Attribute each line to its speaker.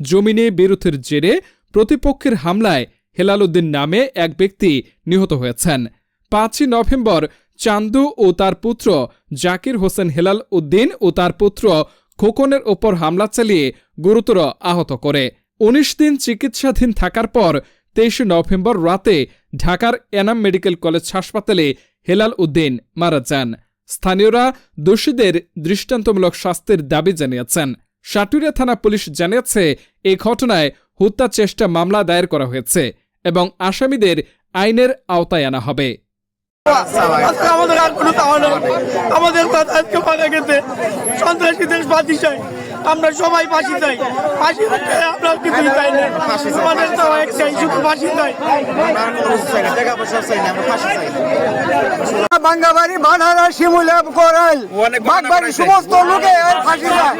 Speaker 1: জমি বিরোধের জেরে প্রতিপক্ষের হামলায় হেলাল উদ্দিন নামে এক ব্যক্তি নিহত হয়েছেন। 5 নভেম্বর চান্দু ও তার পুত্র জাকির হোসেন হেলাল উদ্দিন ও তার পুত্র খোকনের ওপর হামলা চালিয়ে গুরুতর আহত করে 19 দিন চিকিৎসাধীন থাকার পর 23 নভেম্বর রাতে ঢাকার এনাম মেডিকেল কলেজ হাসপাতালে হেলাল উদ্দিন মারা যান। স্থানীয়রা দোষীদের দৃষ্টান্তমূলক শাস্তির দাবি জানিয়েছেন। সাটুরিয়া থানা পুলিশ জানিয়েছে এই ঘটনায় হত্যা চেষ্টা মামলা দায়ের করা হয়েছে এবং আসামিদের আইনের আওতায় আনা হবে।
Speaker 2: আমাদের আর কোনো চাওয়া নেই, আমাদের আজকে মারা গেছে সন্ত্রাসীদের ফাঁসি চাই, আমরা সবাই ফাঁসি চাই, ফাঁসি আমরা কিছুই চাই না, আমাদের চাওয়া একটাই শুধু ফাঁসি চাই। বাঙ্গাবাড়ি বানহারা শিমুলা কোরাল বাগবাড়ি সমস্ত লোকে ফাঁসি চাই।